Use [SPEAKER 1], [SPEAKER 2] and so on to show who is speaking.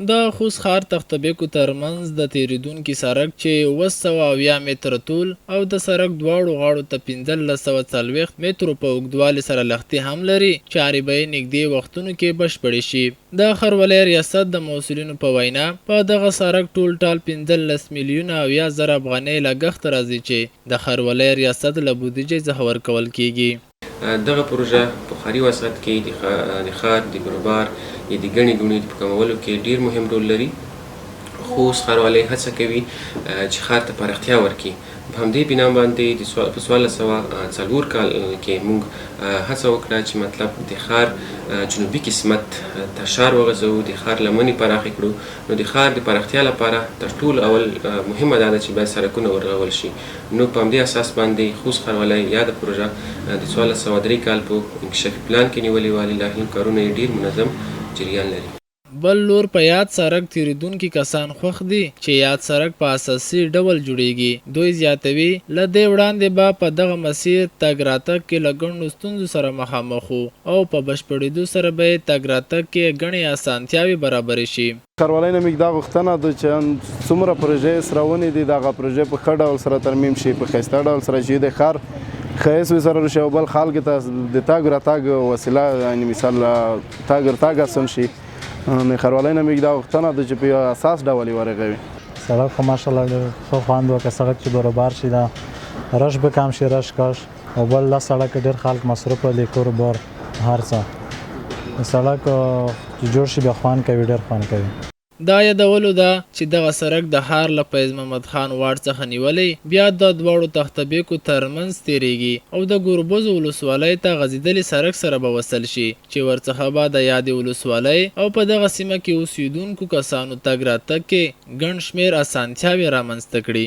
[SPEAKER 1] د خوست ښار تختبیکو ترمنځ د تیریدونکي سړک چې 780 متره طول او د سړک دواړو غاړو ته 1540 مترو په اوږدوالي سره لښتي هم لري، چارې به یې نږدې وختونو کې بشپړې شي. د ښاروالۍ ریاست د مسؤلینو په وینا په دغه سړک ټول ټال 15 میلیونه 70 زره افغانۍ لګښت راځي چې د ښاروالۍ ریاست له بودیجې څخه ورکول کیږي.
[SPEAKER 2] دغه پروژه په ښاري وسعت کې د ښار د کاروبار یا د ګڼې ګوڼې په کمولو کې ډیر مهم رول لري. خوست ښاروالۍ هڅه کوي چې ښار ته پراختیا ورکړي. په همدې بنا باندې په 1404 کال کې موږ هڅه وکړه چې مطلب د ښار جنوبي قسمت ته ښار وغځوو، د ښار لمنې پراخې کړو. نو د ښار د پراختیا لپاره تر ټولو اول مهمه دا ده چې باید سړکونه ورغول شي. نو په همدې اساس باندې خوست ښاروالۍ یاده پروژه د 1403 کال په انکشافي پلان کې نیولې وه. للهي کارونه یې ډیر منظم جریان لري.
[SPEAKER 1] بل لور په یاد سړک تیریدونکي کسان خوښ دي چې یاد سړک په اساسي ډول جوړیږي. دوی زیاتوي له دې وړاندې به په دغه مسیر تګ راتګ کې له ګڼو ستونزو سره مخامخ وو او په بشپړېدو سره به یې تګ راتګ کې ګڼې اسانتیاوې برابرې شي.
[SPEAKER 3] ښاروالۍ نه موږ دا غوښتنه ده چې څومره پروژې سراونې دي دغه پروژې په ښه ډول سره ترمیم شي، په ښایسته ډول سره چې د ښار ښایست وسره شي او بل خلکو ته د تګ راتګ وسیله یعنې مثال تګ راتګ اسان شي. ښاروالۍ نه موږ دا غوښتنه ده چې په اساس ډول یې ورغوي.
[SPEAKER 4] سړک خو ماشاءالله ډېر ښه خوند وکړه. سړک چې برابر شي دا رش به کم شي، رش کاش او بل دا سړک ډېر خلک مصروف دي، کور بار هر څه. سړک چې جوړ شي بیا خوند کوي، ډېر خوند کوي.
[SPEAKER 1] دا یادولو ده چې دغه سړک د ښار له فیض محمد خان واټ څخه نیولی بیا د دواړو تختبیکو ترمنځ تیریږي او د ګوربز ولسوالۍ ته غځېدلي سړک سره به وصل شي چې ورڅخه به د یادې ولسوالۍ او په دغه سیمه کې اوسیدونکو کسانو تګ راتګ کې ګڼ شمېر اسانتیاوې رامنځته کړي.